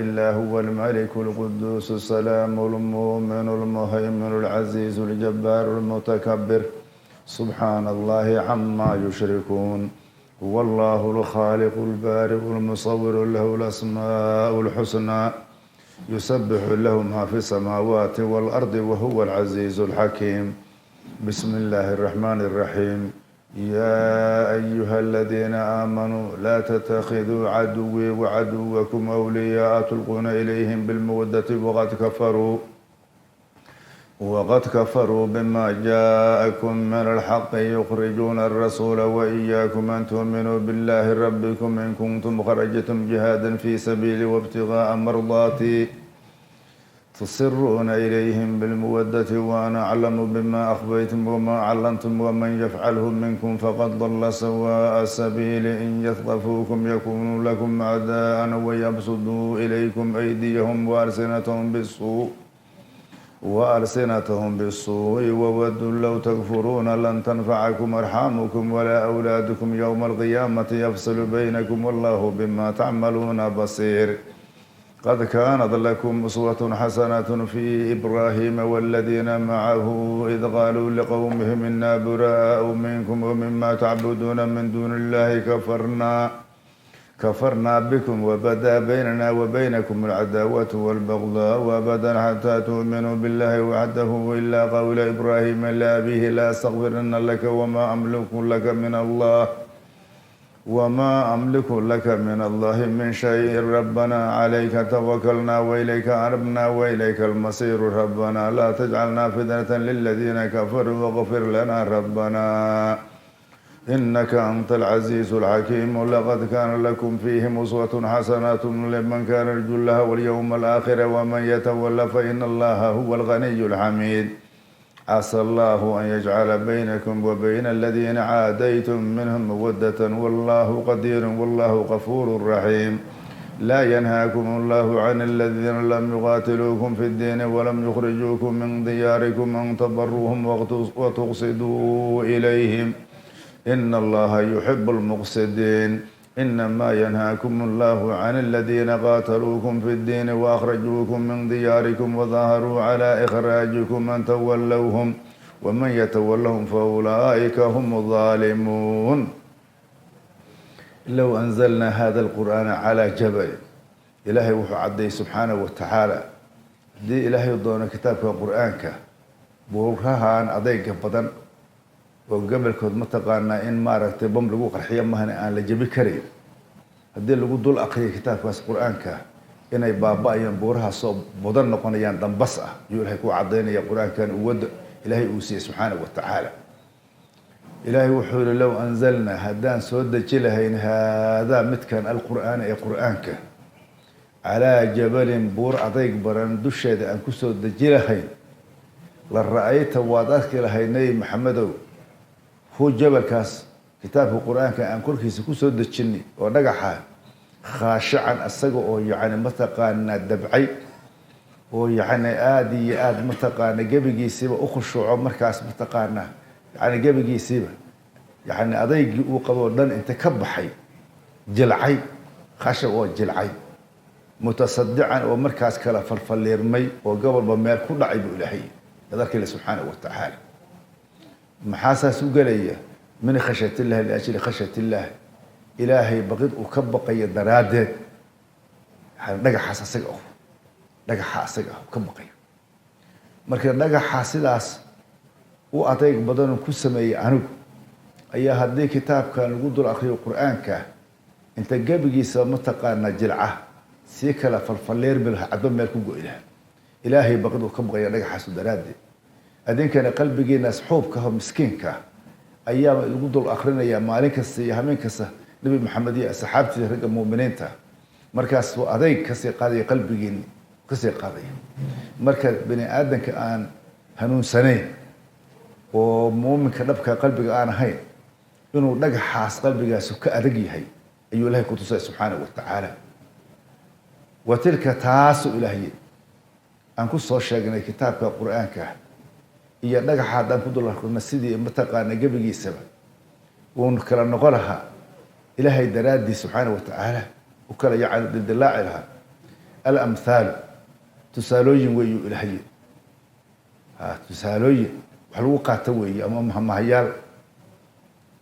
إلا هو الملك القدوس السلام المؤمن المهيمن العزيز الجبار المتكبر سبحان الله عما يشركون هو الله الخالق البارئ المصور له الأسماء الحسنى يسبح له ما في السماوات والأرض وهو العزيز الحكيم بسم الله الرحمن الرحيم يا أيها الذين آمنوا لا تتخذوا عدوي وعدوكم أولياء تلقون إليهم بالمودة وقد كفروا بما جاءكم من الحق يخرجون الرسول وإياكم أن تؤمنوا بالله ربكم إن كنتم خرجتم جهادا في سبيلي وابتغاء مرضاتي تصرون إليهم بالمودة وأنا أعلم بما أخفيتم وما أعلنتم ومن يفعله منكم فقد ضل سواء السبيل إن يثقفوكم يكونوا لكم أعداء ويبسطوا إليكم أيديهم وألسنتهم بالسوء وودوا لو تكفرون لن تنفعكم أرحامكم ولا أولادكم يوم القيامة يفصل بينكم والله بما تعملون بصير قد كانت لكم أسوة حسنة في إبراهيم والذين معه إذ قالوا لقومهم إنا براء منكم ومما تعبدون من دون الله كفرنا بكم وبدا بيننا وبينكم العداوة والبغضاء وأبدا حتى تؤمنوا بالله وحده إلا قول إبراهيم لأبيه لا أستغفرن لك وما أملك لك من الله من شيء ربنا عليك توكلنا وإليك أنبنا وإليك المصير ربنا لا تجعلنا فتنة للذين كفروا واغفر لنا ربنا إنك أنت العزيز الحكيم لقد كان لكم فيهم أسوة حسنة لمن كان يرجو الله واليوم الآخر ومن يتولى فإن الله هو الغني الحميد عسى الله أن يجعل بينكم وبين الذين عاديتم منهم مودة والله قدير والله غفور رحيم لا ينهاكم الله عن الذين لم يقاتلوكم في الدين ولم يخرجوكم من دياركم أن تبروهم وتقسطوا إليهم إن الله يحب المقسطين إنما ينهاكم الله عن الذين قاتلوكم في الدين وأخرجوكم من دياركم وظاهروا على إخراجكم أن تولوهم ومن يتولهم فأولئك هم الظالمون لو أنزلنا هذا القرآن على جبل إلهي وحو عدي سبحانه وتعالى دي إلهي يضون كتابك وقرآنك بورهان أضيق بدن وقبلكود mataqaanaa in maaragtay bam lagu qarxiyo mahana aan la jabi karin hadii lagu dul aqriyo kitaabkaas quraanka inay baaba'ayaan buuraha soo mudan noqonayaan dambas ah iyo ilaahay ku cadeynaya quraankan wad ilaahay uu siiyay subhanahu wa ta'ala ilaahay wuxuu yiri law anzalna hadan soo dajilahayn hada midkan alquraan ee quraanka ala jabalin buur adayg baran dusheeda aan ku soo dajilahayn la ra'ayta waadadka lahaynay maxamedow هو جبل كاس كتاب القرآن كان كل كيس كوسو دجني ودغخا خاشعا اسغو او يعني متقانا دبعي او يعني ادي متقانا جبيغيسيبا او خشوعو markaas متقانا يعني جبيغيسيبا يعني adaygi uu qabo dhan inta ka baxay jilcay khashaw oo jilcay mutasaddian oo markaas kala falfaleermay oo gobolba meel ku dhacay buu ilaahay dadkii subhanahu wa ta'ala محاسس وقلية من خشية الله لأجل خشية الله إلهي بغض وكبقية درادت نجح حاسسك أخو نجح حاسسك أخو كبقية مركز نجح حاسلاس وأعطيك بدن كل سمي عنك أي هذا كتاب كان يقول الأخير القرآن كه أنت جابجي سمتقانا جلعة سيكلا فالفلير بالها عدم مالكم إله إلهي بغض وكبقية نجح حاسس درادت أدين كان قلبي جينا سحوب كه مسكين كه أيام يقولوا الآخرين يا مالك السيا همين كسه نبي محمدية سحابتي رجع مؤمنين تا مركز وأدين كسي قاضي قلبي جيني كسي قاضي مركز بني آدم كأن هنون سنين ومؤمن كنبك قلبي أنا هاي إنه نجح حاس قلبي جالس كأرجي هاي أيها الله كتوسع سبحانه وتعالى وتلك تاسو إلهي أنكو صوشة كتاب القرآن كه iyo dhagaxa daan ku dul arkona sidii mataqaana gabigiisaba uu kala noqolaha ilaahay daraadi subhanahu wa ta'ala وكلا يعني dilaaci lahaa alamthaalu tusaalooyin weeyuu ilaahay yidhi tusaalooyin wax lagu qaato weeye ama mahmahayaal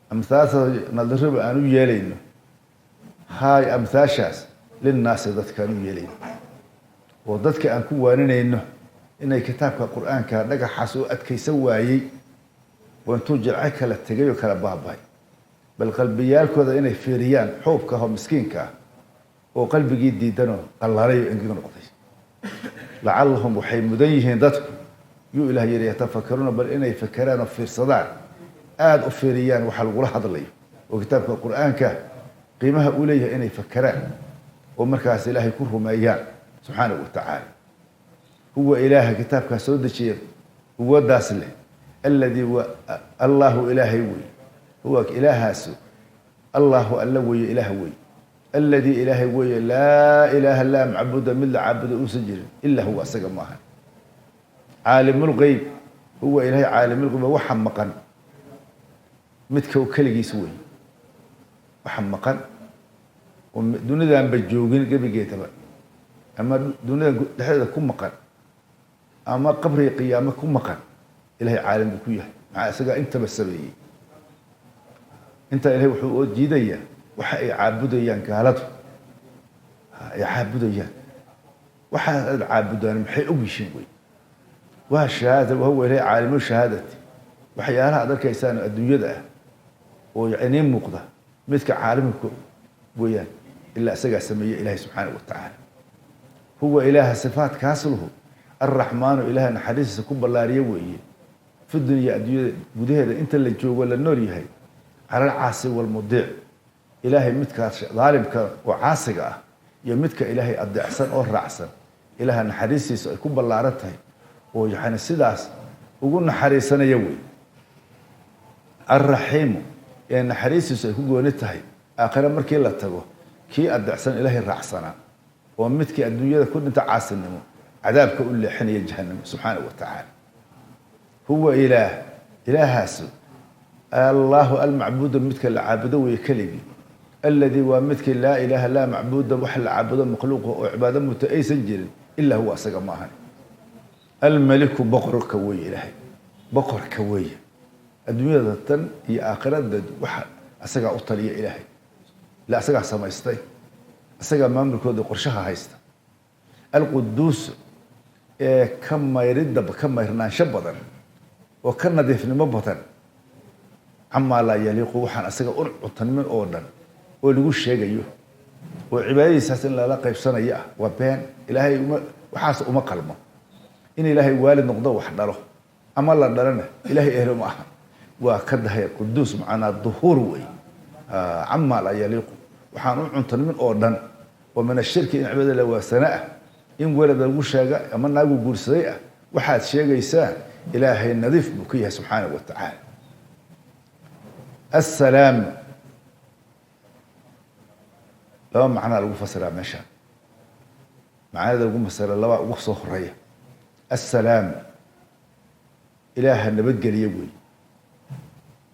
amhaasha nadariba aan u yeelayno haay amhaashaas linnaasi dadka aan u yeelayno oo dadka aan ku waaninayno inay kitaabka qur-aanka dhagaxaas oo adkaysan waayey oo intuu jilco kala tegay oo kala baaba'ay bal qalbiyaalkooda inay fiiriyaan xuubka oo miskiinka ah oo qalbigii diidanoo qallalay oo engeg noqday lacallahum waxay mudan yihiin dadku yuu ilaah yidhi yatafakaruuna bal inay fakeraan oo fiirsadaan aada u fiiriyaan waxa lagula hadlayo oo kitaabka qur-aanka qiimaha uu leeyahay inay fakeraan oo markaas ilaahay ku rumeeyaan subxaanahu watacaala huwa ilaaha kitaabkaa soo dejiya quwadaas leh alladii wa allahu ilaahay wey huwa ilaahaasu allahu alla weeye ilaah wey alladii ilaahay weeye laa ilaaha laa macbuda mid la caabudo uusan jirin ilaa huwa asaga maaha caalimulgeyb huwa ilaahay caalimulgeyb waxa maqan midka keligiis wey waxa maqan oo dunidanba joogin gebigeedaba ama dunida dhexdeeda ku maqan ama qabriga qiyaamo ku maqan ilahay caalim buu ku yahay maxaa isagaa intaba sameeyey intaa ilahay wuxuu oo jiidayaa waxa ay caabudayaan gaaladu ay caabudayaan waxa aad caabudaan maxay og yihiin wey waa shahaada wahuwa ilahay caalimu shahaadati waxyaalaha aad arkaysaan adduunyada ah oo yacni muuqda midka caalimka weeyaan ilaa isagaa sameeyey ilahay subxaanahu watacaala huwa ilaaha sifaatkaas lahu arraxmaanu ilaah naxariistiisa ku ballaariyo weeye fi dunya adduunyada gudaheeda inta la joogo la nool yahay cala alcaasi walmudiic ilaahay midkaas daalimka oo caasiga ah iyo midka ilaahay adeecsan oo raacsan ilaaha naxariistiisa ay ku ballaaran tahay oo yacni sidaas ugu naxariisanaya wey alraxiimu ee naxariistiisu ay ku gooni tahay aakhire markii la tago kii adeecsan ilaahay raacsanaa oo midkii adduunyada ku dhinta caasinimo cadaabka u leexinaya jahannamo subxaanahu watacaala huwa ilaah ilaahaasu allahu almacbuudu midka la caabudo weeye keligii alladii waa midkii laa ilaaha laa macbuuda wax la caabudo makhluuqa oo cibaado muta aysan jirin ilaa huwa asaga ma ahan almaliku boqorka weeye ilaahay boqorka weeye adduunyada tan iyo aakhirada waxa asagaa u taliya ilaahay la asagaa samaystay asagaa maamulkooda qorshaha haysta alquduus ee ka mayridaba ka mayrnaansho badan oo ka nadiifnimo badan camaa laa yaliiqu waxaan asaga un cuntanmin oo dhan oo lagu sheegayo oo cibaadadiisaas in lala qaybsanayo ah waa been ilaahay waxaas uma qalmo in ilaahay waalid noqdo wax dhalo ama la dhalana ilaahay ehlo ma aha waa ka dahay quduus macnaa duhuur wey camaa laa yaliiqu waxaan u cuntanmin oo dhan oo min ashirki in cibaadada la waasana ah in welad lagu sheega ama naagu guursaday ah waxaad sheegaysaa ilaahay nadiif buu ka yahay subxaanahu watacaala assalaam laba macnaa lagu fasiraa meeshaan macnada lagu fasira laba ugu soo horeeya assalaam ilaaha nabadgeliye wey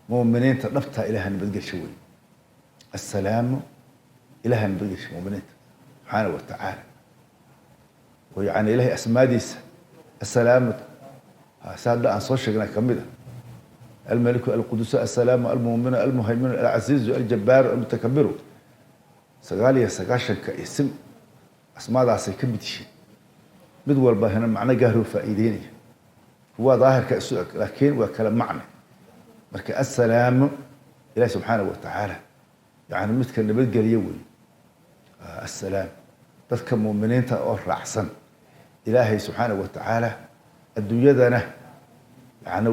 muuminiinta dhabtaa ilaaha nabadgelsha wey assalaamu ilaaha nabadgelsha muuminiinta subxaanahu watacaala ويعني إلهي أسماء ديس السلام سادة عن صوت شجنا كمدة الملك القدوس السلام المؤمن المهيمن العزيز الجبار المتكبر سقالي سقاشن كاسم أسماء داس كبتشي بدور بهنا معنى جهره فائديني هو ظاهر كأسوء لكن وكلام معنى مرك السلام إلهي سبحانه وتعالى يعني مثل النبي قال يوي السلام dadka muuminiinta oo raacsan ilaahay subxaanahu watacaala adduunyadana yani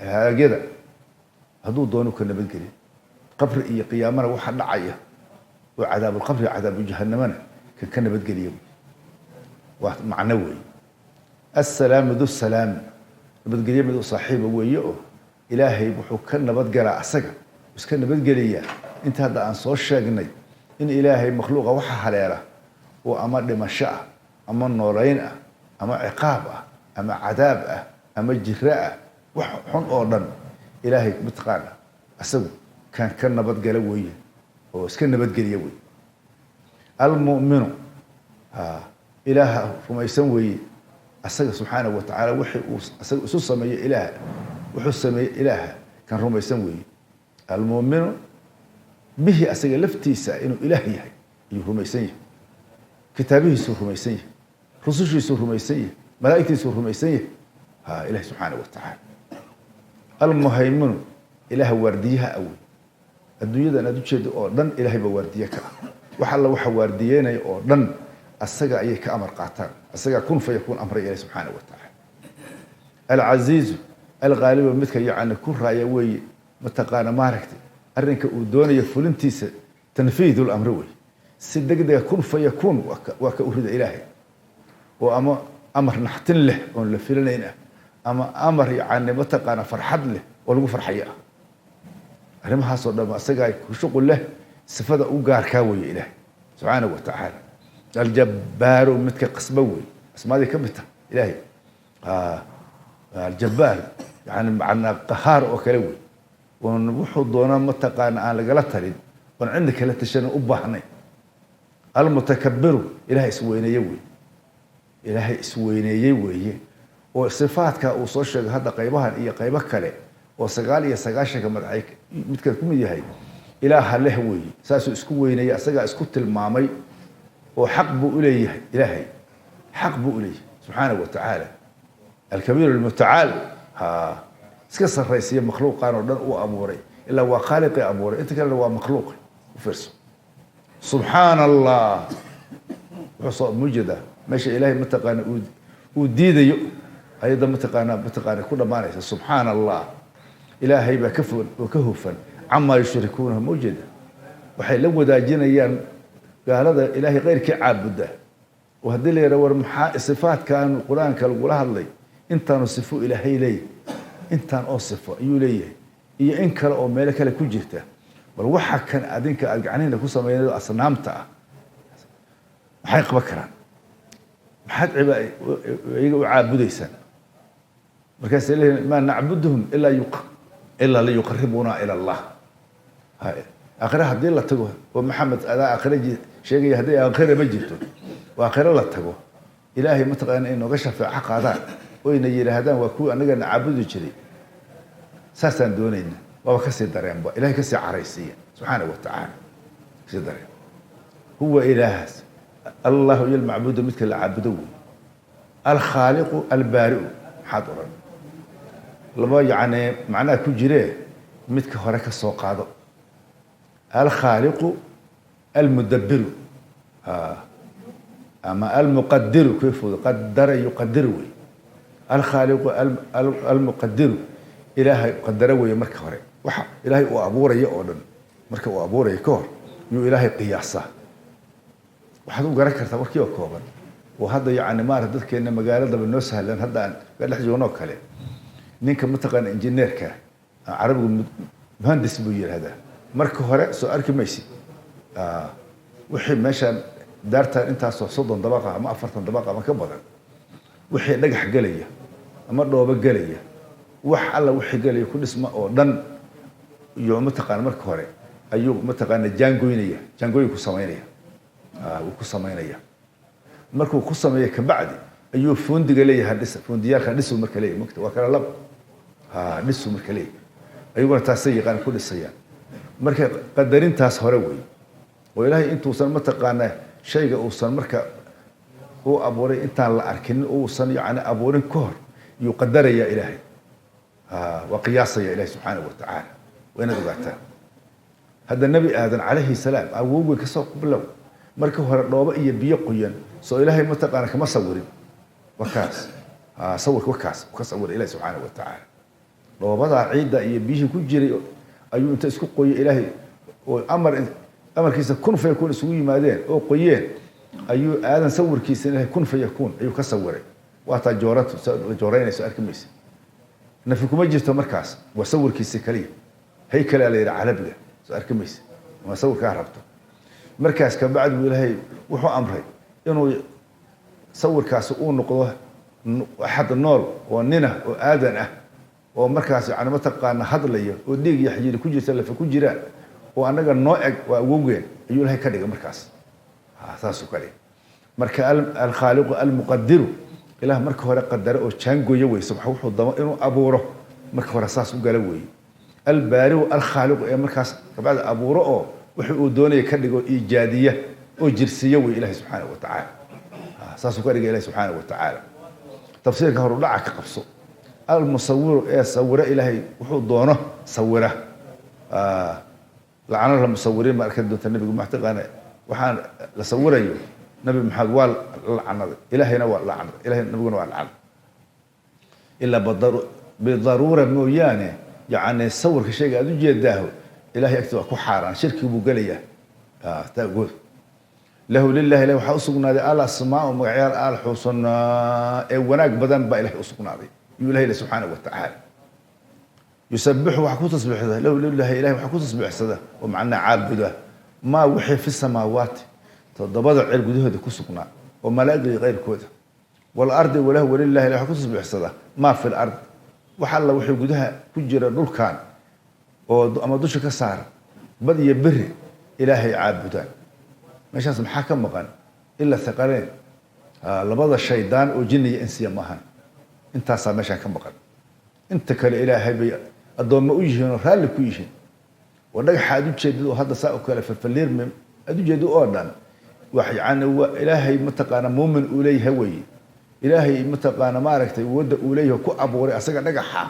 halaagada hadduu doono ka nabadgelin qabri iyo qiyaamana waxa dhacaya oo cadaabulqabri cadaabujahanamana kan ka nabadgeliya waa macno weeye assalaamu du salaam nabadgelye mid u saaxiiba weeye oo ilaahay wuxuu ka nabadgalaa asaga iska nabadgeliyaa inta hadda aan soo sheegnay in ilaahay makhluuqa waxa haleela oo ama dhimasho ah ama nooleyn ah ama ciqaab ah ama cadaab ah ama jiro ah wax xun oo dhan ilaahay mataqaana asagu kan ka nabadgala weeye oo iska nabadgeliya weeye almu'minu إله رميسان وي أسجى سبحانه وتعالى وحي أسجى سمي إله وحي سمي إله كان رميسان وي المؤمن به أسجى لفتيسا إنه إلهي رميسان كتابه سور رميسان رسوله سور رميسان ملائكته سور رميسان إله سبحانه وتعالى المهيمن إله ورديها أول الدنيا أنا دوشيد أردن إلهي بورديك وحلا وحوارديين أردن السجع أيك أمر قاتل السجع كن فيكون أمر إلهي سبحانه وتعالى العزيز الغالب مثل يعني كل رأيوي متقانا ماركتي أرنك ودون يفلن تيس تنفيذ الأمر وي سدق ده كن فيكون وكأريد إلهي وأما أمر نحتن له ونلفلنا أما أمر يعني متقانا فرحد له ولو فرحية أرمها صدق السجع شغل له صفة أوجار كاوي إلهي سبحانه وتعالى الجبار مثل قصبوي اسمه هذه كمتها إلهي الجبار يعني معنا قهار وكلوي ونوحو دونا متقان على قلتها وعندك لا تشن أبهني المتكبر إلهي سوينا يوي إلهي سوينا يوي وصفاتك وصوشك هذا قيبها هي قيبك كله وسقالي سقاشك مرعيك متكلم يهي إله له وي ساسو اسكو وينيا اسغا اسكو تلمامي وحق بو اليه الهي حق بو اليه سبحانه وتعالى الكبير المتعال اسكسر رئيسيه مخلوق قانو دن او اموري الا هو خالق اموري انت كان هو مخلوق وفرس سبحان الله وصو مجده ماشي الهي متقان وديديو ايضا متقان كل ما سبحان الله الهي بكفر وكهفا عما يشركونه موجودة وحي لو داجينيان قال هذا إلهي غير كعابده وهدي لي رور صفات كان القرآن كالقول هذلي انت نصفوا إلهي لي انت نصفوا يولي إيه إنك أو مالك لك جهته بل وحا كان أدينك أرجعنين لكو سمين أصنامتها وحيق بكرا محد عابدي سنة وكاس ما نعبدهم إلا ليقربونا إلى الله هاي آخرها هدي الله تجوه ومحمد أداء آخره شيء هدي آخره بجيته وآخره الله تجوه إلهي متقن إنه قشف في حق هذا وإن يجري هذا وكو أنا نعبده شري ساسا دونين وكسر دريان با إلهي كسر عريسية سبحانه وتعالى كسر دريان هو إله الله هو المعبود مثل العبدو الخالق البارئ حاضرا لما يعني معناه كجريه مثل هراك السوق هذا الخالق المدبر أما المقدر كيف قدر يقدر الخالق المقدر إلهي قدر ويمرك هراك وح إلهي وأبوره يأذن مرك وأبوره يكور يو إلهي قياسه وحدو قرأ كرتا مركي وكوبا وهذا يعني ما ردك إن مقالة بالنسخة لأن هذا قال لحد يونوك عليه نينك متقن إنجنيرك عربي مهندس بيجي هذا مركو هراء سؤالك ماشي وحي ماشى دارتها أنت صدق طبقة ما أفرت طبقة ما كبرت وحي نجح قلية مرة وبقلية وح الله وحي قلية كل اسمه أو دن يوم متقن مركو هراء أيوب متقن جانجوينية جانجوي كوسامينية وكوسامينية مركو كوسامينية كبعد أيوب فندق قلية هندسة فنديار هندسة مركلية مكتب وكان لب نسوا مركلية أيوة تاسية كان كل السيان مركب قدرين تاس هروي وإلهي أنت وصل متقانا شيء وصل مركب هو أبوري أنت على أركن وصل يعني أبوري كهر يقدر يا إلهي وقياسه يا إلهي سبحانه وتعالى وين دقعته هذا النبي آدم عليه السلام أبوه كسوق بلو مركب هرب يبيقيا سو إلهي متقانا كما صورين وكاس صور وكاس وكصور إلهي سبحانه وتعالى لو بضع عيدة يبيه كجري أيو أنت اسكو قوي إلهي وأمر كيس كن فيكون سوي مادين أو قويين أيو آدم صور كيس إلهي كن فيكون أيو كصوري وأعطى جورين سؤال كميس نفيكم مجلس مركز وصور كيس كليه هيكل على عربية سؤال كميس وما صور كهربته مركز كبعد إلهي وحو أمري إنه صور كاسؤون نقضه أحد النور وننا وآدنه ومركز يعني متقانا هضليه وديق يحجي كل سلف كل جيران وأنا نوع ووجين يقول هاي كذا مركز أساسه كلي marka alkhaaliqu almuqadiru ilaah marka hore qadara oo jaangooyo weyso wuxuu damo inuu abuuro marka hore saas u gala weeye albaariu alkhaaliqu ee markaas kabacdi abuuro oo wuxuu uu doonaya ka dhigo iijaadiya oo jirsiiyo wey ilahi subxaanahu wa tacaala saasuu ka dhigay ilahi subxaanahu wa tacaala tafsiirka horu dhaca ka qabso almusawiru ee sawira ilaahay wuxuu doono sawira lacana almusawiriin ma arki doonta nabigu maxtiqaana waxaan la sawirayo nabi maxamed waa lacanaday ilaahayna waa lacanaday ilahay nabiguna waa lacanaday ilaa bidaruura mooyaane yacni sawirka shayga aada u jeedaaho ilahay agti waa ku xaaraan shirkii buu gelayaa taagood lahu lilahi ilahi waxaa usugnaaday alasmaau magacyaal alxusanaa ee wanaag badan baa ilahay usugnaaday yuu ilahay le subxaanahu wa tacaala yusabixu waxa ku tasbiixsada lahu lilahi ilahi waxa ku tasbiixsada oo macnaa caabuda maa wixii fi samaawaati toddobada ceel gudahooda ku sugnaa oo malaa'igii qayrkooda walardi walahu walilahi ilahi waxa ku tasbiixsada maa fi lard wax alla wixii gudaha ku jira dhulkan oo ama dusha ka saara bad iyo beri ilaahay caabudaan meeshaas maxaa ka maqan ila thaqaleen labada shaydaan oo jinni iyo insiya maahan intaasaa meeshaan ka maqan inta kale ilaahay bay addoommo u yihiin oo raalli ku yihiin oo dhagaxa aad ujeedid oo hadda saa oo kale falfaliirme aad ujeedid oo dhan wax yani waa ilaahay mataqaana muumin uu leeyahay weeye ilaahay mataqaana maaragtay wadda uu leeyahay ku abuuray asaga dhagaxa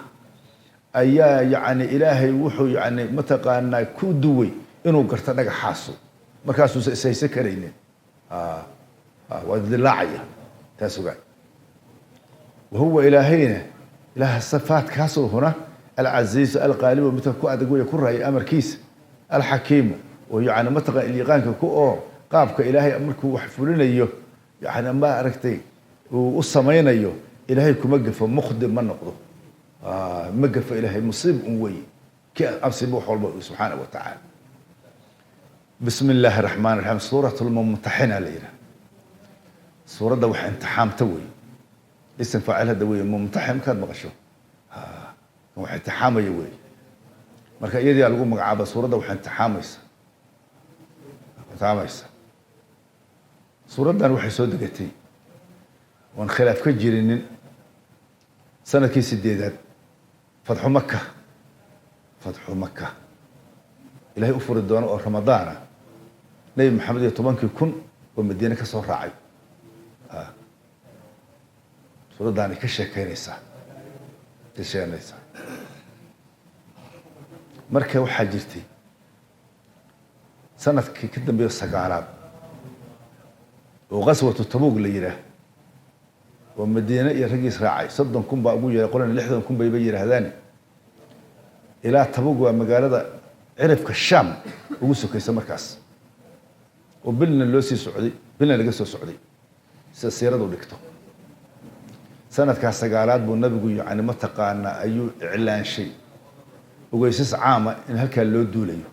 ayaa yacni ilaahay wuxuu yacni mataqaanaa ku duway inuu garto dhagaxaasu markaasuusa ishaysan karaynin waa dilaacaya taas ogaa wahuwa ilaahayna ilaah sifaadkaasoo huna alcasiizu alqaalibu midka ku adag weeye ku raayay amarkiisa alxakiimu oo yacni mataqaan ilyaqaanka ku oo qaabka ilaahay markuu wax fulinayo yani ma aragtay uu u samaynayo ilaahay kuma gafo mukhdir ma noqdo ma gafo ilaahay musiib un wey ki absiba wax walba subxaanahu wa tacaala bismi illaahi raxmaan raxiim suurat lmumtaxina la yidhaha suuradda wax imtixaamta wey ism faacil hadda wey mumtaxin markaad maqasho wax imtixaamaya wey marka iyadii lagu magacaaba suuradda wax imtixaamaysa suuraddan waxay soo degatay oon khilaaf ka jirinin sanadkii 8aad fatxu maka ilaahay u furi doono oo ramadaana nebi maxamed iyo 10,000 oo madiine ka soo raacay suuraddaanay ka sheekeynaysaa marka waxaa jirtay sanadkii ka dambeeyo 9aad oo qaswatu tabuug la yidhaah oo madiine iyo raggiis raacay 30,000 baa ugu yeeray qolana 60,000 bayba yidhaahdaan ilaa tabuug waa magaalada cirifka shaam ugu sokaysa markaas oo bilna loo sii socday bilna laga soo socday sida siiradu dhigto sanadkaas 9aad buu nabigu yacni mataqaana ayuu iclaanshay ogeysis caama in halkaa loo duulayo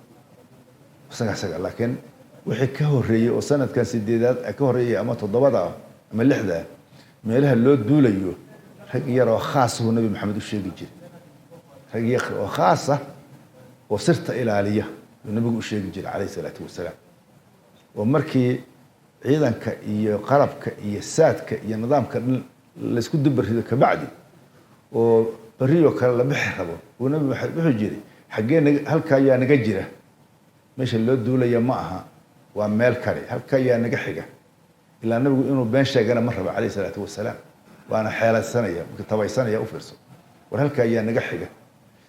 laakiin wixii ka horreeyey oo sanadkan 8aad ka horreeyay ama 7 ama 6 meelaha loo duulayo rag yar oo khaas ah nabi maxamed u sheegi jiray rag yar oo khaas ah oo sirta ilaaliya nabigu u sheegi jiray calayhi salaatu wasalaam oo markii ciidanka iyo qalabka iyo saadka iyo nidaamka la isku dubarido ka bacdi oo bariyo kale la bixi rabo oo nabi maxamed wuxuu jiray xagee halka ayaa naga jira meesha loo duulaya ma aha waa meel kale halka ayaa naga xiga ilaa nabigu inuu been sheegana ma rabo calayhi salaatu wasalaam waana xeeladsanaya tabaysanaya u fiirso war halka ayaa naga xiga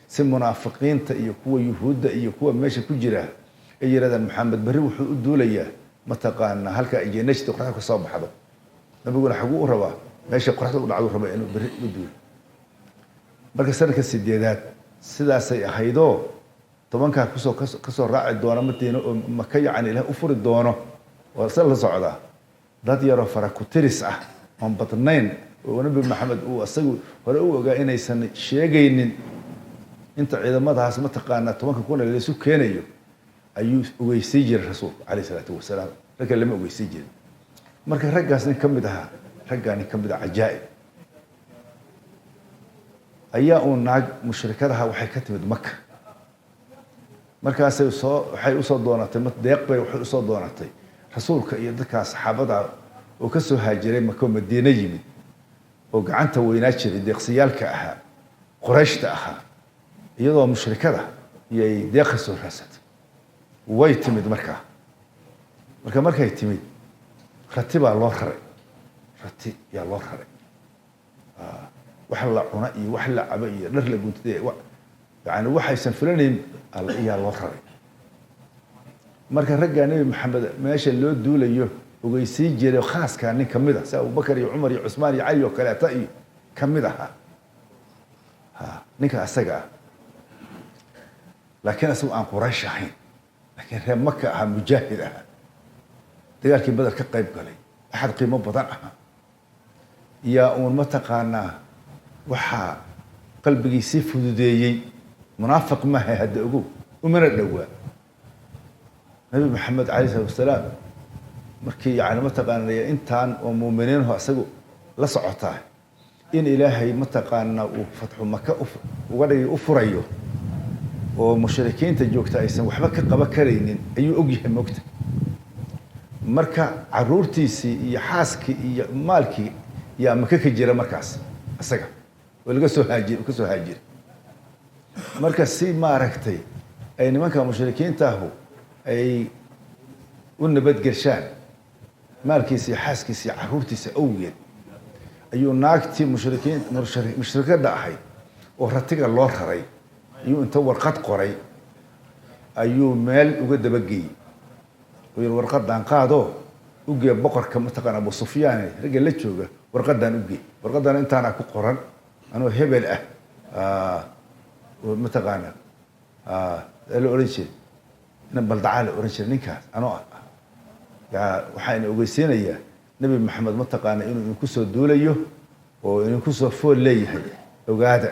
si munaafiqiinta iyo kuwa yuhuudda iyo kuwa meesha ku jira ay yiraahdaan maxamed bari wuxuu u duulayaa mataqaana halka ay nashti qoraxda ka soo baxdo nabiguna xaguu u rabaa meesha qoraxda u dhacdo raba inuu bari u duulo marka sanadka 8aad sidaasay ahaydoo 10kaa kasoo raaci doona madiina oo maka yacni ilaah u furi doono oo sal la socdaa dad yaroo farakutiris ah oon badnayn oo nabi maxamed uu asagu hore u ogaa inaysan sheegaynin inta ciidamadaas mataqaana 10,000 la isu keenayo ayuu ogeysay jiray rasuulku calayhi salaatu wasalaam ragga lama ogeysay jirin marka raggaas nin ka mid ahaa raggaani ka mid ah cajaa'ib ayaa uu naag mushrikadaha waxay ka timid maka markaasay waxay usoo doonatay deeq bay waxay usoo doonatay rasuulka iyo dadka saxaabada oo ka soo haajiray maka madiina yimid oo gacanta weynaa jiray deeqsiyaalka ahaa qurayshta ahaa iyadoo mushrikada iyay deeqa soo raasatay way timid markay timid rati baa loo raray rati yaa loo raray wax la cuna iyo wax la cabo iyo dhar la guntaday yani waxaysan filanayn ayaa loo raray marka ragga nabi maxamed meesha loo duulayo ogeysiin jiray khaaska nin kamid ah Abubakar iyo Umar iyo Usmaan iyo Ali oo kale ta iyo kamid ah ninka asaga laakiin asagu aan Quraysh ahayn laakiin reer Makka ah mujaahid ah dagaalkii Badar ka qayb galay axad qiimo badan ah yaa uun ma taqaanaa waxa qalbigiisa fududeeyay munaafiq ma hada ugu umana dhawaa nabi maxamed alayhi salaam markii yani ma taqaanaa intaan oo muuminiin oo asagu la socotaa in ilaahay ma taqaanaa uu fatxu Makka uga dhigay u furayo oo mushrikiinta joogta aysan waxba ka qaba kareynin ayuu og yahay moogta marka caruurtiisii iyo xaaskii iyo maalkii yaa Makka ka jira markaas asaga oo laga soo haajir marka si ma aragtay ay nimanka mushrikiinta ah ay u nabad gashaan maalkiisa iyo xaaskiisa iyo caruurtiisa awgeed ayuu naagtii mushrikada ahayd oo ratiga loo raray ayuu inta warqad qoray ayuu meel uga dabageeyey oo warqadan qaado u geey boqorka mataqaan Abu Sufyaan rag la jooga warqadan u geey warqadan intaana ku qoran anoo hebel oo mataqaan la oranjay baldacaal oranjay ninkaas anoo waxaan ogeysiinayaa nabi maxamed mataqaana inuu ku soo duulayo oo inuu ku soo fool leeyahay ogaada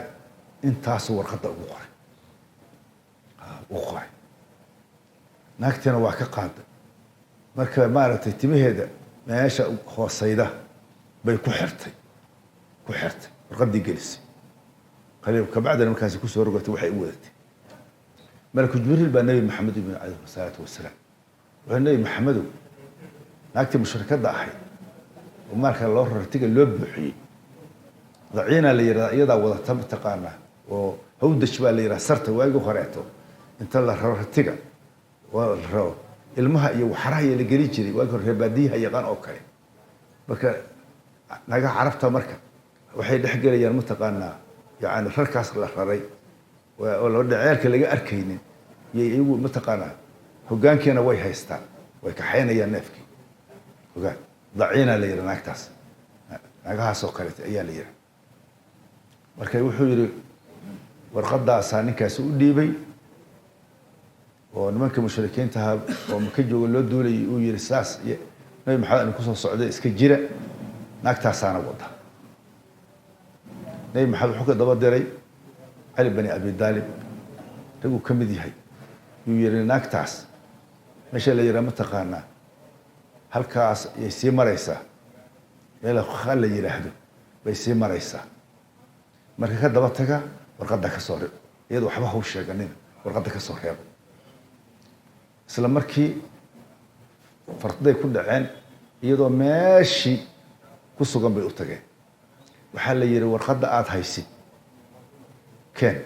intaas warqada ugu qoray naagtana waa ka qaaday marka maaragtay timaheeda meesha hoosayda bay ku xirtay warqadii gelisay qaliib ka bacdana markaas ku soo rogatay waxay u wadatay malak jibriil baa nabi maxamed ibn alayhi salaatu wasalaam waa nabi maxamed naagtii mushrikada ahayd oo marka loo rartiga loo buuxiyay daciina la yiraahdo iyada wadata mataqaana oo hawdash baa la yiraahdo sarta waagu horeeto inta la rartiga waa raaw ilmaha iyo waxaraha la gali jiray waagu reebaadiyaha yaqaan oo kale marka naga carabta marka waxay dhaxgalayaan mataqaana yaani rarkaas la raray oo loo dhaceelka laga arkaynin iyagu mataqaana hoggaankeena way haystaan way ka xaynayaan neefkii ogaa daciina la yiraahdo naagtaas nagahaas oo kale ayaa la yiraahdo marka wuxuu yiri warqadaas ninkaas u dhiibay oo nimanka mushrikiinta oo Makka jooga loo duulay uu yiri saas nabi maxamed ku soo socday iska jira naagtaasaana wada nabi maxamed wuxuu ka daba diray Ali bani Abi Talib lagu kamid yahay uu yiri naagtaas meesha la yiraahdo mataqaana halkaas ay sii maraysaa meel khal la yiraahdo bay sii maraysaa marka ka daba taga warqada ka soo reeb iyadoo waxba hau sheeganin warqada ka soo reeb isla markii farday ku dhaceen iyadoo meeshii ku sugan bay u tageen waxa la yiri warqada aad haysid keen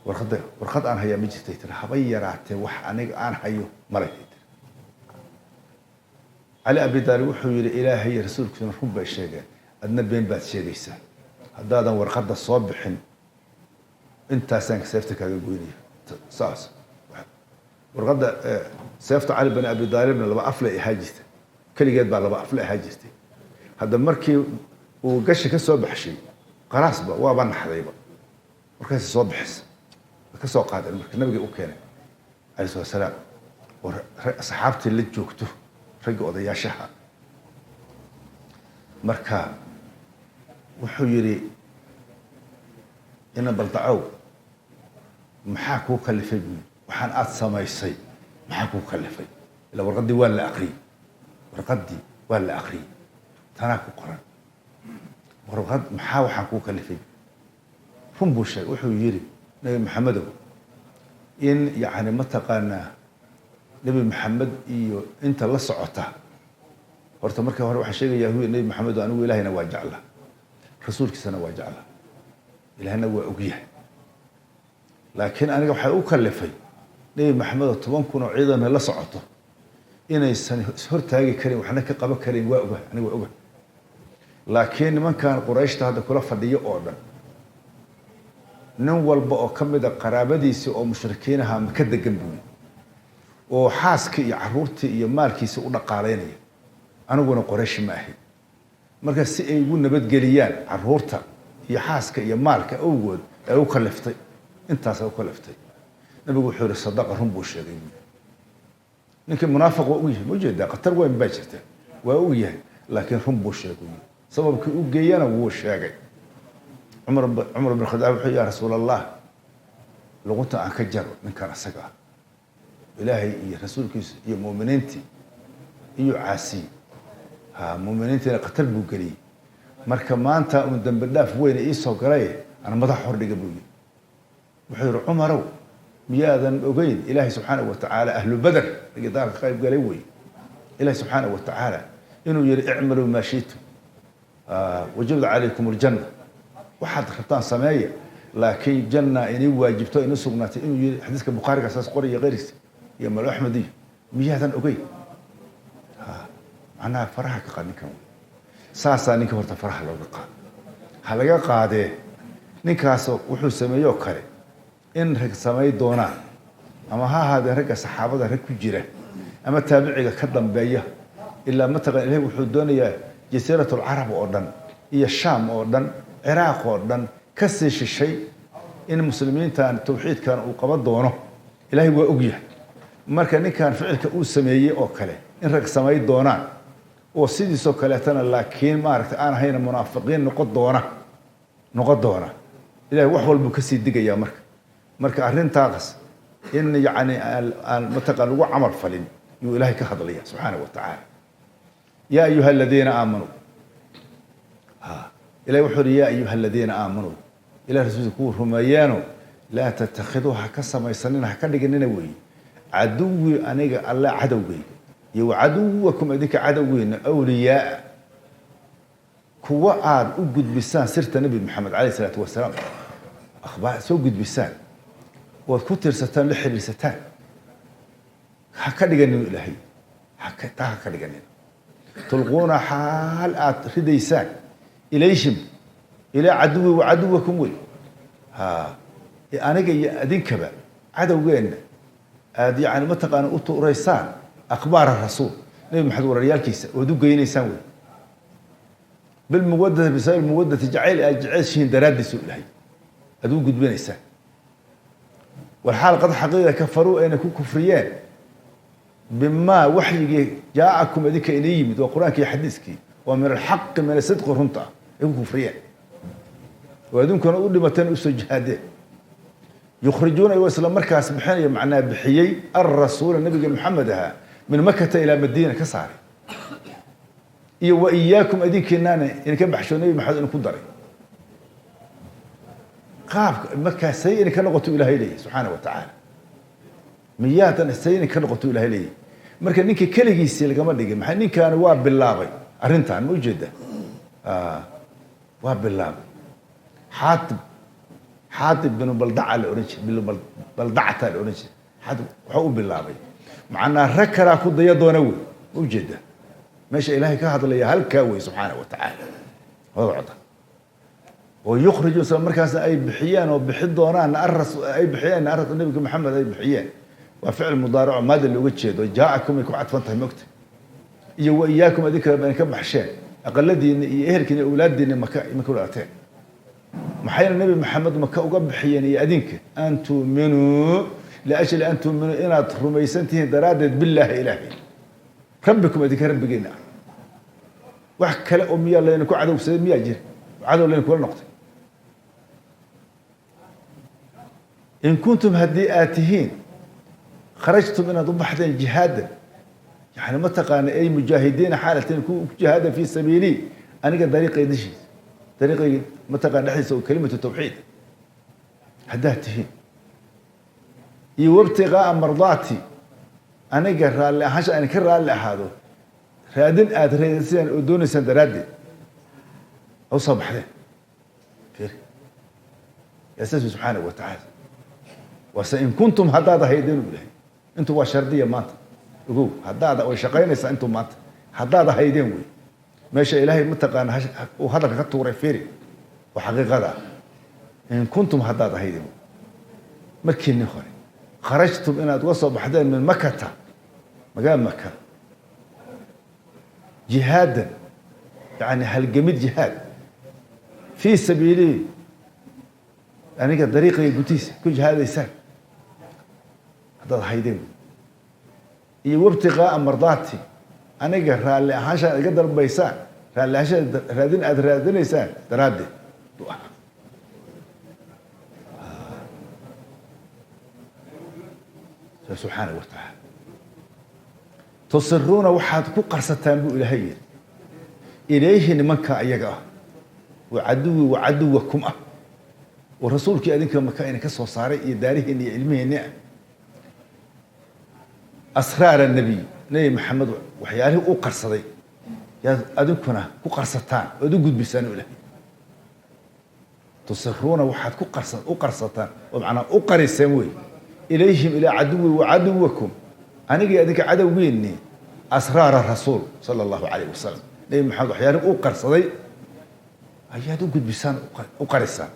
warqad aan hayaa ma jirtay tir habay yaraatee wax aniga aan hayo maray Ali Abi Talib wuxuu yiri ilaahay rasuulkiisa run bay sheegeen adna been baad sheegaysaa haddaadan warqada soo bixin intaasaan seefta kaaga goynaya saas warqada seefta Ali bani Abi Talib laba afle ay haajistay kaligeed baa laba afle ay haajistay hadda markii uu gashi ka soo baxshay qaraasba waa baan naxdayba markaas soo bixis ka soo qaaday marka nabiga u keenay alayhi salaam oo asxaabtii la joogto rag odayaashaha marka wuxuu yiri ina baltacow maxaa ku kalifay waxaan aad samaysay maxaa ku kalifay ila warqadii waa la aqriyay tana ku qoran warqad maxaa waxaan ku kalifay run buu sheegay wuxuu yiri nabi maxamed in yaani mataqaana nabi maxamed iyo inta la socota horta marka hore waxaan sheegayaa huwa nebi maxamed anigu ilaahayna waa jeclaa rasuulkiisana waa jeclaa ilaahayna waa ogyahay laakiin aniga waxay u kalifay nebi maxamed oo 10 kun oo ciidan la socoto inaysan hortaagi karin waxna ka qaban karin waa ogahay aniga waa ogahay laakiin nimankan qurayshta hadda kula fadhiyo oo dhan nin walba oo kamid ah qaraabadiisa oo mushrikiinaha ma ka degan buu oo xaaska iyo caruurta iyo maalkiisa u dhaqaaleynaya aniguna quraysh ma ahay marka si ay ugu nabadgeliyaan caruurta iyo xaaska iyo maalka awgood ay u kaliftay intaas ay u kaliftay nabigu wuxuu yiri sadaqa run buu sheegay ninka munaafiq waa u yahay mujeda qatar weyn baa jirta waa u yahay laakiin run buu sheegay sababkii u geeyana wuu sheegay عمر بن الخطاب يا رسول الله لغت عن كجر من كان سقى إلهي يا رسولك يا مؤمنينتي يا عاسي ها مؤمنينتي قتل بوكري مركب ما أنت من ذنب الله في وين إيسو قراي أنا ما ضحور لقبولي بحير عمر مياذا أقيد إلهي سبحانه وتعالى أهل بدر لقدار خايب قالوي إلهي سبحانه وتعالى إنه اعملوا ما شئتم وجب عليكم الجنة واحد خطان سماية لكن جنة إني واجبته إنه سقناتي إنه حديث البخاري أساس قرية غير يا مال أحمدي مياذا أقي معناها فرحك قاني كم ساسا نيك ورت فرح لو بقى هلا قاعدة نيكاسو وحول سماية كره إن رك سماية دونا أما هذا رك صحابة رك جيره أما تابعي كدم بيه إلا متى إليه وحول دنيا جزيرة العرب أردن هي الشام أردن عراق أردن كسش الشيء إن المسلمين تان توحيد كان وقبض دونه إلهي وأجيه مركني كان فعل كأوس سمية أو كله إن رك سماية دونان وسيدي سكلتنا لكن ما عرفت أنا هنا منافقين نقد دونه إلهي وحول بكسي دقة يا مرك أرين تاقص إن يعني المتقل وعمر فلين يو إلهي كهذا ليه سبحانه وتعالى يا أيها الذين آمنوا إلى وحر يا أيها الذين آمنوا إلى رسول كورهم أيانو لا تتخذوها كسما يسنينها كذلك ننوي عدوي أنا الله عدوي يو عدوكم أديك عدوين أولياء كواد أوجد بسان سيرة النبي محمد عليه الصلاة والسلام أخبار سوجد بسان وكتر ستان لحر ستان هكذا جنوا إلهي هكذا جنوا تلقون حال رديسان إليشم إلى عدوي وعدوكم وي أنا جاي أدين كبا عدوين أدي يعني متى أنا أوتو ريسان أخبار الرسول نبي محمد وريال كيس ودو جايين يسوي بالمودة بسبب المودة تجعل شيء دراد يسوي لهي أدو قد بين إنسان والحال قد حقيقة كفروا أن يكون كفريان بما وحي جاءكم أديك إليم وقرآن كي حديثك ومن الحق من الصدق ورنطة يكون كفريان وهذون كانوا يقولوا متى أسوا جهادين يخرجون يوصل مركز بحين معناه بحيي الرسول النبي محمد من مكة إلى مدينة كصار وإياكم أديك إننا إن كان بحشوا النبي محمد أن كدري قاف مكة سيئن كان قتوا إلى إليه سبحانه وتعالى ميات السيئن كان قتوا إلى إليه مركز نيك كل جيسي لقمر دقي محنين كان واب بالله أرنتان موجودة واب بالله حاتب بن بلدعة الأورنج بلدعة الأورنج حاتب حقوق بالله معنا ركرا كود يدونوي موجودة ماشي إلهي كهذا اللي هالكاوي سبحانه وتعالى وضعته ويخرج وصل مركز أي بحيان وبحضوران أرس أي بحيان أرس النبي محمد أي بحيان وفعل مضارع ماذا اللي وجهه وجاءكم يكون عطفان تهمكت وإياكم أذكر بين كم حشان أقل دين يهلك أولاد دين مكولاتين محيان النبي محمد مكة وقب حيان يأذنك أنتم منو لأجل أنتم منو إن رميسنته درادت بالله إلهي ربكم أذكر ربنا وحكى لأمي الله ينكو عدو سيد مياجر عدو الله ينكو نقطة إن كنتم هدئاتهين خرجتم من ضبحة جهادا يعني متقان أي مجاهدين حالة يكون جهادا في سبيلي أنا قد طريقي دشي طريقي متقان نحيس كلمة التوحيد هداتهين وابتغاء مرضاتي أنا قرر لي حاجة أنا كرر لي هذا raadin aad raadinaysan oo doonaysaan daraaddeed aw soo baxdeen fiir yaasaasi subxaanahu wa tacaala wase in kuntum haddaad ahaydeen u ilahay intu waa shardiya maanta ogow haddaad way shaqaynaysaa intuu maanta haddaad ahaydeen wey meesha ilaahay mataqaana uu hadalka ka tuuray fiiri waa xaqiiqada in kuntum haddaad ahaydeen markiinni hore kharajtum inaad uga soo baxdeen min makata magaala maka jihaadan yani halgamid jihaad fii sabiilihi aniga dariiqiga gutiisa ku jihaadaysaan haddaad ahaydeen iyo wabtiqaa'a mardaati aniga raalli ahaanshaan iga dalbaysaan raalli ahaanshaan raadin aad raadinaysaan daraaddeed subxaanahu wa tacaala tusiruuna waxaad ku qarsataan buu ilaahay yidhi ilayhi nimanka ayaga ah wa caduwi wa caduwakum ah oo rasuulkii adinka maka ina ka soo saaray iyo daarihiinna iyo ilmiheenni ah asraar النبي nebi maxamed waxyaalihii u qarsaday yaad adinkuna ku qarsataan ood u gudbisaan ilaahay tusiruuna waxaad u qarsataan oo macnaa u qariseen wey ilayhim ilaa caduwi wa caduwakum anigii adinka cadowgiinni asraara rasuul sala allahu calayh wasalam nebi maxamed waxyaalihii u qarsaday ayaad u gudbisaan u qarisaan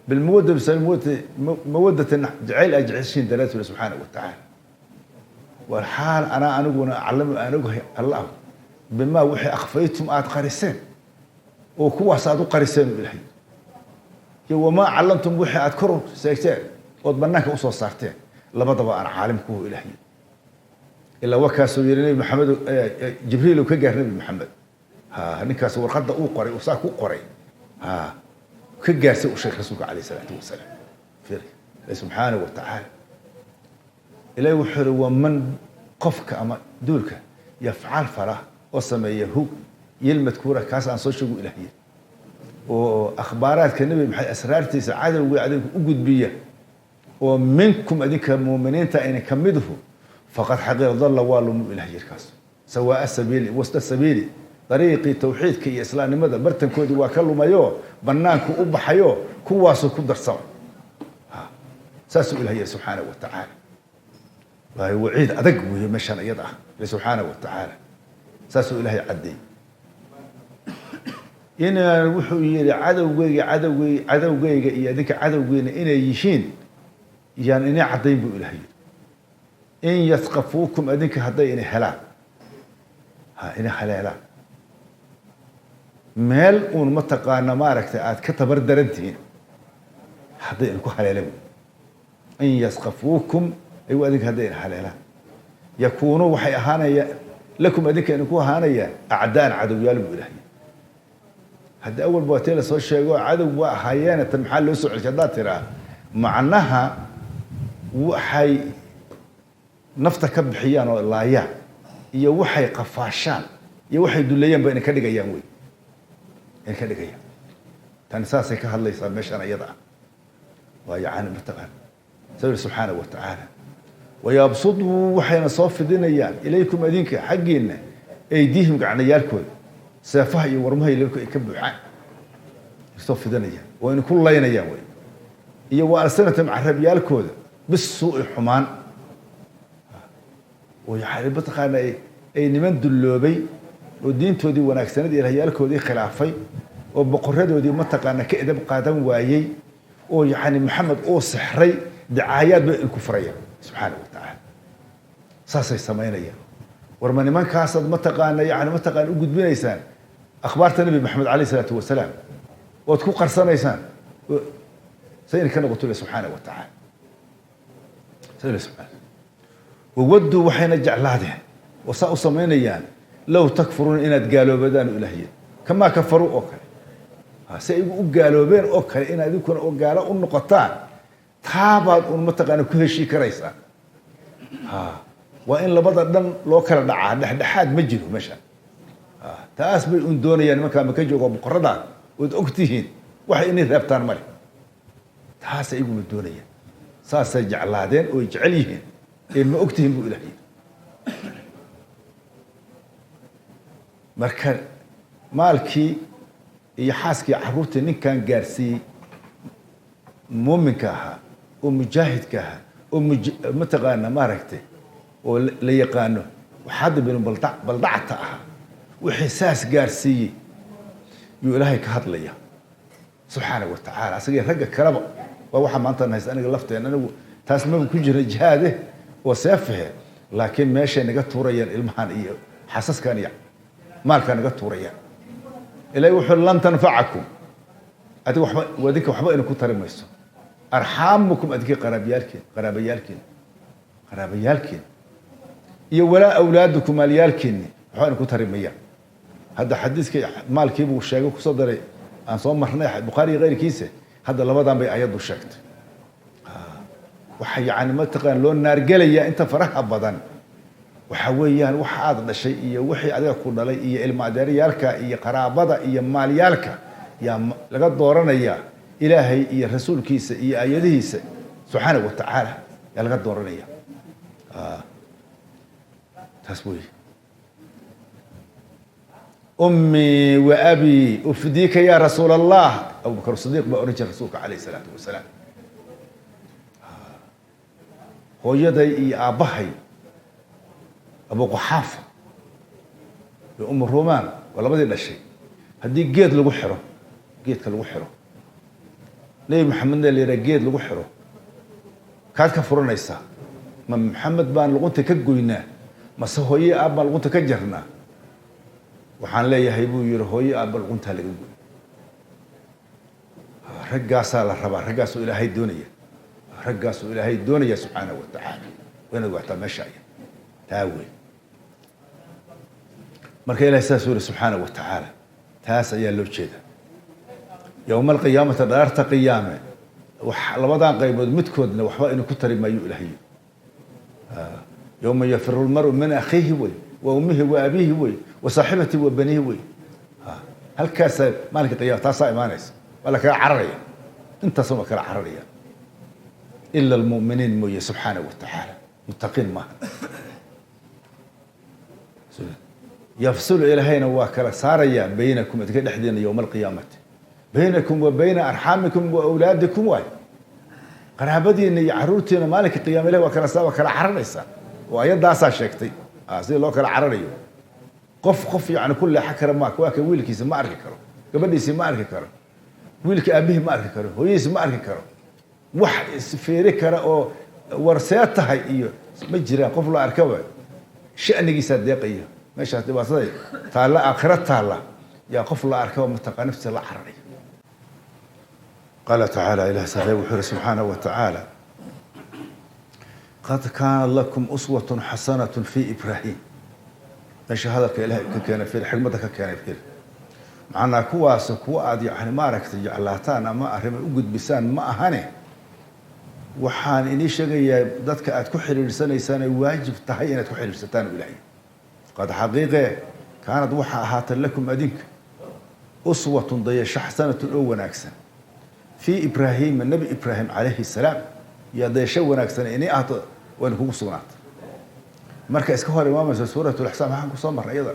bilmawadda mawaddatan jacayl aad jeceshiin daraaddeed subxaanahu wa tacaala والحال أنا أقول أعلم أنا أقول الله بما وحي أخفيتم قرسين وكوا صادوا قرسين بالحي وما علمتم وحي أذكروا سيكتين وضمناك أصول صارتين لبضبا أنا عالمكم إلهي إلا وكاسوا يرني محمد جبريل وكجر نبي محمد ها نكاس ورقد أوقري وساك أوقري ها كجاس الشيخ رسولك عليه الصلاة والسلام في سبحانه وتعالى إلهي وحر ومن قفك أما دولك يفعل فرح وسميه يلمت كورة كاس عن صوشة إلهية وأخبارات كالنبي بحي أسرارتي سعادة وقاعدين أقود بيه ومنكم أديك المؤمنين تأين كمده فقد حقير ظل والله إلهية كاس سواء السبيل وسط السبيل طريقي توحيد كي إسلام ماذا برتن كودي وكلوا ما يو بنانك أبحيو كواسو كدر سوا ساسو إلهية سبحانه وتعالى وهي وعيد أدق وهي مشان يضع سبحانه وتعالى ساسو إلهي عدي إن وحو يري عدوي ذيك عدوي إن يشين يعني إن عدين بو إلهي إن يثقفوكم أذيك هدي إن هلا ها إن هلا مال ونمتقانا مارك تاعت كتبر درنتين هدي إنكو هلا إن يثقفوكم أيوة أذيك هذين حلالة يكونوا وحي أهانيا لكم أذيك أنكوا أهانيا أعداء عدو يالم إلهي هذا أول بوتيل صار شيء عدو وحيانة المحل وسع الجدات ترى معناها وحي نفتك بحيان الله يا وحي قفاشان يا وحي دليان بين كذا أيام وي إن كذا أيام تنساسك كهالله يصير مش أنا يضع ويعاني متقن سبحانه سبحانه وتعالى ويبسطوا وحين صوف دينيان إليكم أدينك حقين أيديهم عنيالكم سافها يورمها إليكم يكبوا عن صوف دينيان وإن كل الله ينيان وين وأرسلت مع ربيالكم بالسوء حمان ويحارب بتقانا أي نمن دلوبي والدين تودي وناكسنا دي ريالكم دي خلافي وبقرده دي متقانا كأدب قادم وايي ويعني محمد أو سحري دعايات الكفرية سبحانه وتعالى ساسي سمينيا ورماني من كاسد متقانا يعني متقانا وجود بين إنسان أخبارت النبي محمد عليه الصلاة والسلام وتكون قرصان إنسان سيدنا كان قلت له سبحانه وتعالى سيدنا سبحانه وودوا وحين جعل هذه وصاء سمينيا لو تكفرون إن قالوا بدان إلهيا كما كفروا أوكل قالوا بين أوكل إن ذكر قالوا النقطان تابعت متقانا كهشي كريسان وإن لبضل دم لو كان دحاد مجره مشان تاس بي دونيا يعني مكان مكجو مقرضان ودأكتهين وحي إني ذهبتان مالي تاس يقول الدونيا ساس يجعل هذين ويجعليهن إن أكتهين بإلهي marka maalkii iyo xaaskii caruurtii ninkan gaarsiiyey muuminka ahaa oo mujaahidka ahaa oo mataqaana maaragtay oo la yaqaano waxaad binu baldacta ahaa wixii saas gaarsiiyey yuu ilaahay ka hadlaya subxaana wa tacaala asagii ragga kaleba waa waxa maanta haysta aniga lafteen anigu taas ma ku jira jihaade oo seefahe laakiin meeshay naga tuurayaan ilmahan iyo xasaskan iyo maalkan naga tuurayaan ilaahay wuxuu lan tanfacakum adiga waxba wadinka waxba inuu ku tari mayso arxaamukum adiga qaraabayaalkiin iyo walaa awlaadukum maalyaalkiin waxba inuu ku tari mayaan hadda xadiiska maalkii buu sheegay ku soo daray aan soo marnay Bukhari qeyrkiisa hadda labadan bay ayadu sheegtay waxa yaani ma taqaan loo naargalaya inta faraha badan waxa weeyaan waxa aad dhashay iyo wixii adiga ku dhalay iyo ilma adeeriyalka iyo qaraabada iyo maalyaalka yaa laga dooranaya ilaahay iyo rasuulkiisa iyo aayadihiisa subhanahu wa ta'ala yaa laga dooranaya taswiir أمي وأبي أفديك يا رسول الله أبو بكر الصديق بأرجى رسولك عليه الصلاة والسلام هو يدي أبهي أبو قحافة أم الرومان ولا بدي إلا شيء هديك جيد لقحره جيد كالقحره ليه محمد اللي رجيد لقحره كاد كفرنا يسا ما محمد بان لقنت كجوينا ما سهوي أبا لقنت كجرنا waxaan leeyahay buu yiri hooyo aabal qunta laga gooy raggaas la rabaa raggaas ilaahay doonaya subhanahu wa ta'ala wana waxta meesha taawi marka ilaahay saasuu subhanahu wa ta'ala taas ayaa loo jeeda yawmal qiyaamata daarta qiyaama wax labadan qaybood midkoodna waxba inuu ku tari maayo ilaahay yawma yafirru al-mar'u min akhihi wa ummihi wa abihi وصاحبتي وبنيه وي هل كاس مالك قيام تاسع إيمانيس ولا كلا عررية أنت سمك كلا عررية إلا المؤمنين موي سبحانه وتعالى متقين ما يفصل إلى هنا وكلا ساريا بينكم أتكلم حدين يوم القيامة بينكم وبين أرحامكم وأولادكم واي قرابتي إن عرورتنا مالك قيام له وكلا سوا كلا عرريسا وأيضا داسا شكتي زي لو كلا عررية قف يعني كل حكر معك واك ويلك ما أركي كرو قبل ما أركي كرو ويلك أبيه ما أركي كرو هو ما أركي كرو واحد في كرو أو ورثته إياه مجرى قف لا أركبه شأنك صديقيه ماشي هتبقى صديق تعالى آخرت تعالى يا قف لا أركبه متقى نفس الله حرري قال تعالى إله سبحانه وحر سبحانه وتعالى قد كان لكم أسوة حسنة في إبراهيم ماشي هذا كإله كان في حكمتك كان في معنا كواس كواد يعني ما ركت جعلاتنا ما أهرم أوجد بسان ما أهني وحان إني شقي ذاتك أتكحل سنة واجب تهيئ أن تكحل ستان إلهي قد حقيقة كانت وحى هات لكم أدينك أسوة ضيش حسنة أول أكسن في إبراهيم النبي إبراهيم عليه السلام يا ضيش أول أكسن إني أعطى وأنكم صنعت مركز كهر إمام سورة الأحزاب حنكم صمر أيضا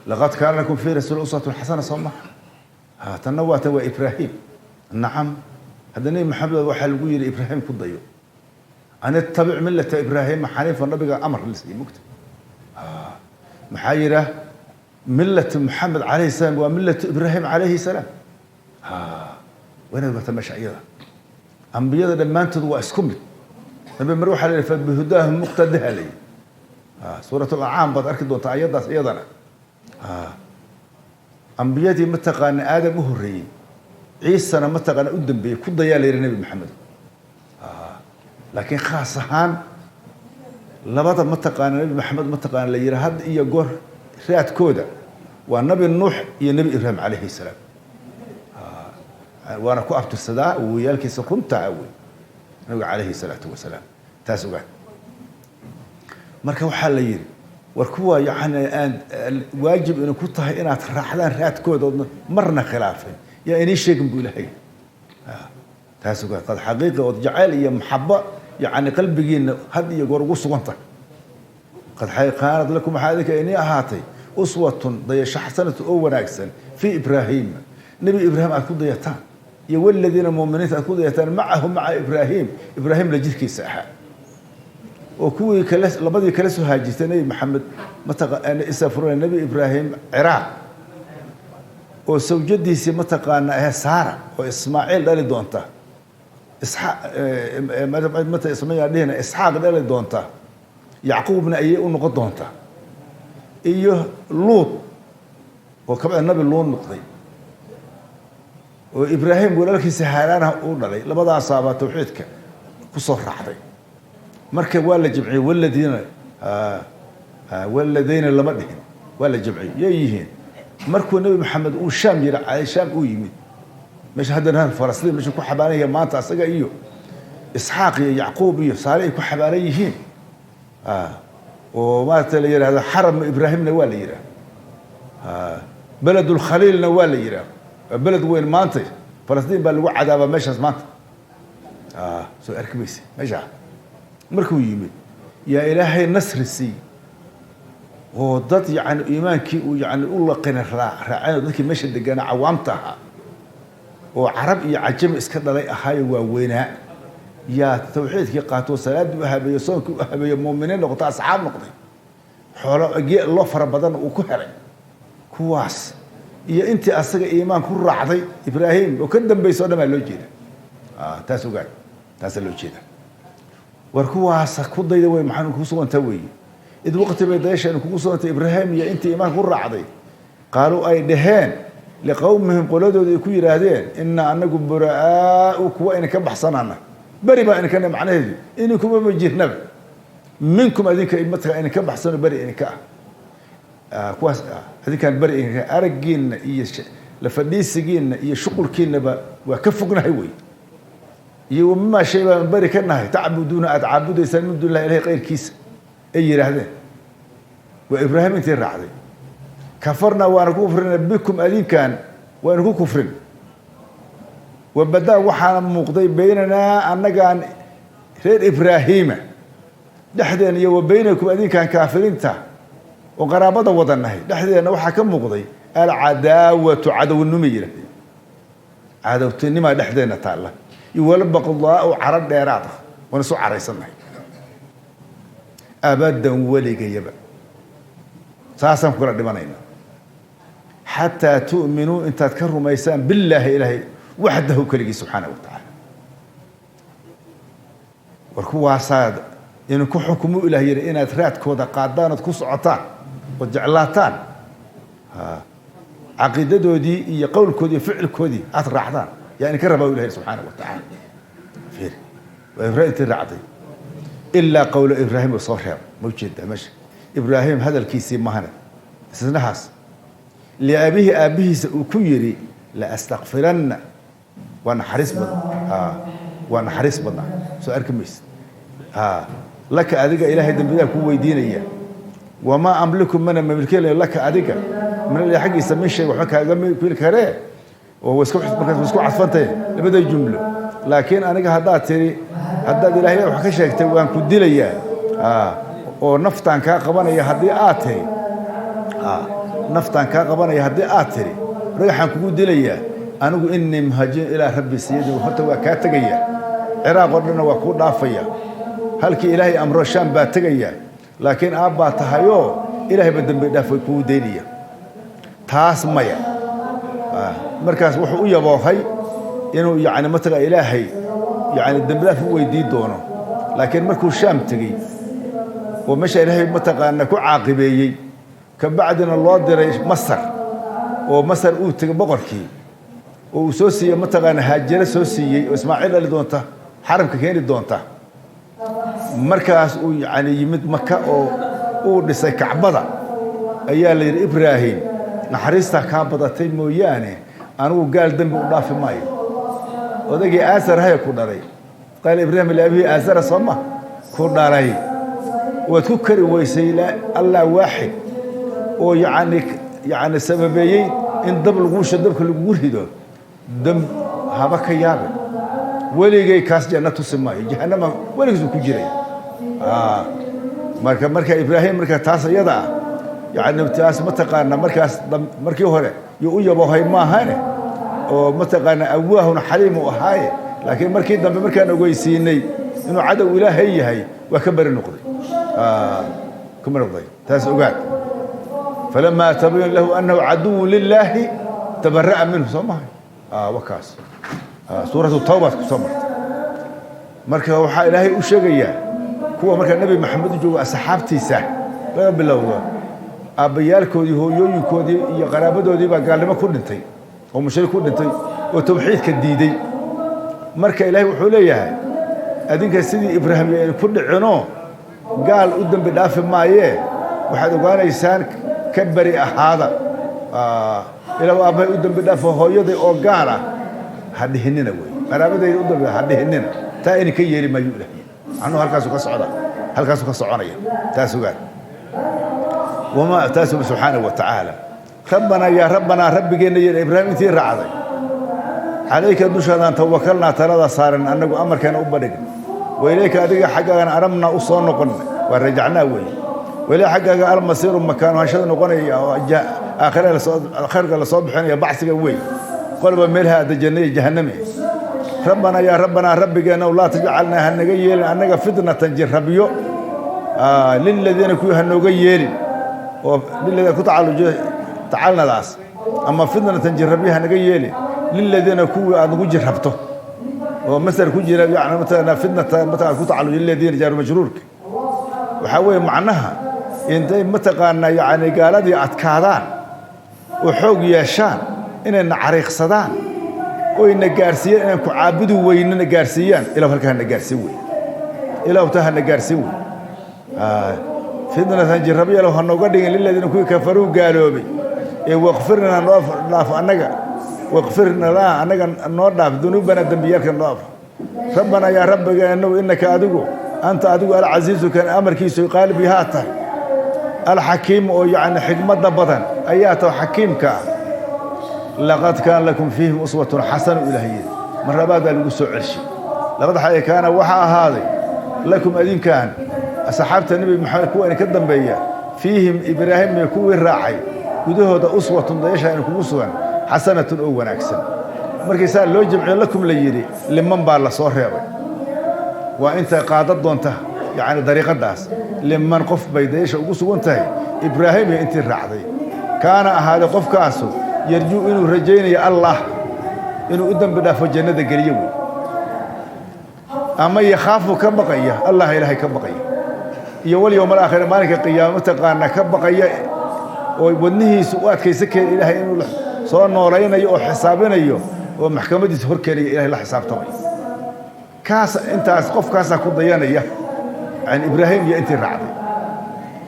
لقد كان لكم في رسول أسوة حسنة صمر تنوعت وإبراهيم نعم هذا نبي محمد وحل وير إبراهيم كضيو أن اتبع ملة إبراهيم حنيفا النبي أمر لسي مكتب محايرة ملة محمد عليه السلام وملة إبراهيم عليه السلام وين بتمشي أيضا أنبياء لما أنت وأسكمت نبي مروح على فبهداهم مقتدها لي سورة الأنعام بدأت دون تعيض أيضا أنبياء متقن آدم مهري عيسى متقن أدم به كل ضيال النبي محمد لكن خاصة لبعض متقن النبي محمد متقن اللي يرهد يجور ريات كودا والنبي نوح النبي إبراهيم عليه السلام وأنا كأبت الصداع ويالك سكنت تعوي النبي عليه الصلاة والسلام تاسوعا marka waxa la yiri war kuwa yaani waajib inuu ku tahay inaad raaxdaan raadkooda marna khilaafay ya inii sheegin buu ilaahay taasuga qad xaqiiqa oo jacayl iyo maxabba yaani qalbigiina had iyo goor ugu suganta qad xaqiiqad lakum hadika inii ahaatay أسوة ضيش حسنة أو وناكسن في إبراهيم نبي إبراهيم أكون ضيتان والذين مؤمنين أكون ضيتان معهم مع إبراهيم لجد كيساحة وكوي كلاس لبدي كلاسه هاجت نبي محمد أنا إسافر النبي إبراهيم عراق وسوجدي سي متقانا سارة وإسماعيل دالي دونتا إسحاق متى اسمه علينا إسحاق دالي دونتا يعقوب أيه ونقط دونتا إيه لوط وكمان النبي لوط نقضي وإبراهيم يقول لك سهلانها أقول لي لبضع صعبة توحيدك قصر رحضي مركب ولا جمعي والذين اللي بدهن ولا جمعي ييهن مركو النبي محمد والشام يرى على الشام ويمين مش هذا فلسطين مش يكون حبانيه ما تاسقا ايو اسحاق يعقوب صالح يكون حبانيهين وما تلي هذا حرم ابراهيم ولا يرى بلد الخليل ولا يرى بلد وين مانتي فلسطين بالوعد هذا مش مانت سو اركبيسي مش مركو يمين يا الهي النصر السي ودad يعني iimaankii uu yani u laqina raacay dadkii meesha deganaa cawaamtaha oo carab iyo cajam iska dhalay ahay waa weynaa ya tawxiidkii qaato salaad u habeeyo soonku u habeeyo muuminiin noqdo asxaab noqday xoolo loo fara badan uu ku helay kuwaas iyo intii asaga iimaan ku raacday ibraahim oo ka dambeeyay dhamaa loo jeeda taas ogaay taas loo jeeda war kuwaas ku dayda way maxaan ku soo inta weey إذ وقت بيدايش أن كوسونة إبراهيم يا أنت إيمان قرر عضي قالوا أي دهان لقومهم قلودوا ذي هذين إن أنكم براء وكوين كم بحصنا بري بقى إن كان معناه ذي إنكم بمجيه نبي منكم هذيك إمتها إن كم بحصنا بري إنك كواس هذيك كان بري إنك أرجين لفديس جين يشقل كين وكفقنا هوي يوم ما شيء بري كنا تعبدون أتعبد يسلمون الله إليه غير كيس أي رهده وإبراهيم انت الرعدي كفرنا وانا كفرنا بكم أذين كان وانا كفرنا وبدأ وحنا مقضي بيننا أنك غير إبراهيم لحدين يو بينكم أذين كان كافرين تا وقرابة وضنه لحدين وحكم مقضي العداوة عدو النميرة عدو النمى لحدين تعالى يولبق الله وعرض ديراته ونسوع عريسنا أبدا ولي يبا ساسم كرة دمانينا حتى تؤمنوا أن تذكروا ميسان بالله إلهي وحده كله سبحانه وتعالى وركوا صاد إن كحكموا إلهي إن ترات كودا قادان تكوس عطان وجعلاتان عقيدته دي يقول كودي فعل كودي أترعدان يعني كربوا إلهي سبحانه وتعالى فير وإبراهيم الرعدي إلا قول إبراهيم وصوحير موجود مش إبراهيم هذا الكيسي مهنا سنحس لأبيه سأكيري لأستغفرن وأنا حريص بدنا وأنا حريص بدنا سؤال كميس لك أديك إلهي دنبدا كوي دينية وما أملكم من المملكين لك أديك من اللي حق يسميه شيء وحكى أقامي كل كريه وهو مسكو عطفنته لبدا الجملة لكن أنا هدات تري هداد إلهي وحكى شيء توان كدلية ونفتان كقبنا يهدي آتري نفتان كقبنا يهدي آتري ريحان كدلية أنا أقول إني مهاجر إلى ربي سيدي وحتى وكاتجية عراق ورنا وكود ضافية هل كي إلهي أمر الشام باتجية لكن أبا تهيو إلهي بدن بدافع كودينية تاس مايا مركز وحوية بوخي إنه يعني مثل إلهي يعني الدنبلا في ويدي دونه لكن مركو الشام تجي ومشى إلهي مثل أنك عاقبي كبعدنا الله دري مصر ومصر أوت بقركي وسوسي مثل أنا هاجر سوسي وإسماعيل اللي دونته حرم كهين دونته مركز يعني يمد مكة أو لسه كعبة أيال إبراهيم نحرسها كعبة تيمويانه أنا قال دم وضاف ماي وذاك آثر هاي كوداري قال إبراهيم لأبيه آثر صمة كوداري وتذكر ويسيلا الله واحد ويعني سببي إن دم الغوش دم كل جورهده دم هذا كيابه ولي جاي كاس جنة تسمى جهنم ولي زو كجري مركب إبراهيم مركب تاس يدا يعني تاس متقانا مركي هره يو هاي ما هانه oo mataqaana awaahuna xaliim u ahaay laakiin markii dambe markaan ogeysiinay inuu cadow ilaahay yahay waa ka bari noqday kuma noqday taas ogaad falama tabayyana lahu annahu aduwwun lillahi tabarra'a minhu samaha wakaas suuratu tawbah ku samartay marka waxa ilaahay u sheegayaa kuwa marka nabi maxamed jooga asxaabtiisa laga bilowdo abayaalkoodii hooyooyinkoodii iyo qaraabadoodii baa gaalnimo ku dhintay oo mushrik ku dhintay oo tawxiidka diiday marka ilaahay wuxuu leeyahay adinka sidii ibraahim ay ku dhicino gaal u dambi dhaafi maayee waxaad ogaanaysaan ka bari ahaada ilaa aabay u dambi dhaafo hooyaday oo gaal ah hadhiinina way qaraabaday u dambi hadhiinina taa in ka yeeri maayo ilaahay anu halkaas ka soconaya taas ogaad wama taasu subhanahu wa ta'ala ربنا يا ربنا ربنا يا إبراهيم أنتي رعدي عليك دوشنا توكلنا ترى صار أنك أمر كان أبدك وإليك أديك حاجة أرمنا أصلا نقلنا ورجعنا وإلى حاجة أرم مسير مكان وهشنا نقلنا جاء آخر الصبح يا بعث قوي قلب ملها دجني جهنمي ربنا يا ربنا ربنا ولا تجعلنا هنجيل أنك فتنة تجربيو للذين كوا هنجيل وللذين كتعالوا تعالنا داس أما فضلنا تنجربيها نجيلي للذين كوا أنو جربته ومثل كجرب يعني مثلا فضلنا مثلا كنت على للذين جاروا مجرورك وحاول معناها أنت متقنا يعني قال دي أتكادان وحوق يشان إن نعرق صدان وإن جارسيان إن كعابدوا وإن جارسيان إلى فلكان جارسيوي إلى وتهنا جارسيوي فضلنا تنجربيها لو هنقدر للذين كوا كفروا قالوا بي واغفرنا نضاف أنك واغفرنا لا أنك نضاف ذنوبنا ذنبيك نضاف ربنا يا رب إنك أدعو أنت أدعو العزيز كان أمر كيس يقال بهاته الحكيم يعني حكمة ضبطا أياته حكيمك لقد كان لكم فيهم أسوة حسنة إلهية من رباد الوسع عرشي لقد حي كان وحى هذا لكم أدين كان أصحابة النبي محمد كوين كدن بيا فيهم إبراهيم يكون الراعي gudahooda uswatun dayashaan kugu sugan xasanatun oo wanaagsan markaysa loo jimciyo lakum la yiri liman baa la soo reebay waa inta qaadad doonta yaani dariiqadaas liman qof bay dayasha ugu sugan tahay ibraahim iyo intii raacday kaana ahaada qofkaasu yarju inuu rajaynayo allah inuu u dambi dhaafo jannada galiyo ama yakhaafu ka baqaya allah ilaahay ka baqaya iyo wal yawmal aakhir maalinka qiyaamada qaana ka baqaya ودنيهيس وأكيس كان إلهي إنه صار نورين أو حسابين أيوه ومحكمة يسهر كان إلهي لا حساب طبعا كاس أنت أسقف كاسك كضيان إياه عن إبراهيم يا أنت الرعدي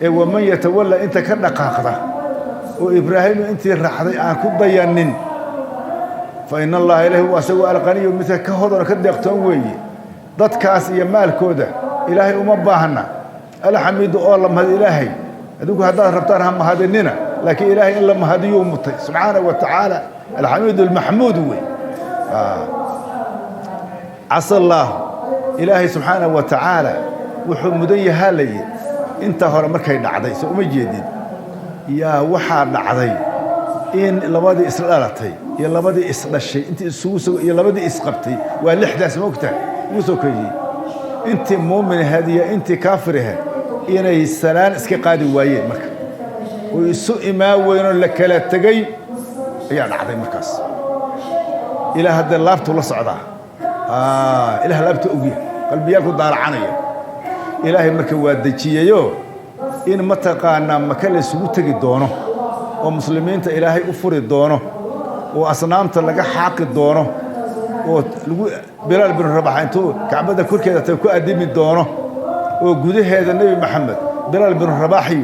ومن يتولى أنت كنا قاقدة وإبراهيم أنت الرعدي أنا كضيان فإن الله إلهي وسوى الغني مثل كهذا كده يقتنوي ضد كاس يمال كوده إلهي ومباهنا الحميد الله مهد إلهي أدوك هذا ربطان هم هذيننا لكن إلهي إلا ما هذي يوم سبحانه وتعالى الحميد المحمود هو عسى الله إلهي سبحانه وتعالى وحمدي هالي انت هرا مركي دعدي سو مجيدين يا وحا دعدي إن لبادي إسلالتي يا لبادي إسلاشي انت سوسو يا لبادي إسقبتي والإحداث موقته وسوكي انت مؤمن هذه انت كافرها inay salaan iska qaadi waayeen marka oo isu imaaween la kala tagay ayaa dhacday markaas ilaa hadda laabtu la socdaa ilaa laabtu ogiya qalbiyalku daaracanaya ilaahay marka waa dajiyayo in mataqaana maka la isugu tagi doono oo muslimiinta ilaahay u furi doono oo asnaamta laga xaaqi doono oo lagu bilaal bin rabax intuu kacbada korkeeda ku adimi doono وجوده النبي محمد بلال بن رباحي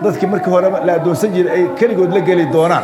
ذاتك مركه لا دون سجل أي كل جود لقى لي دونان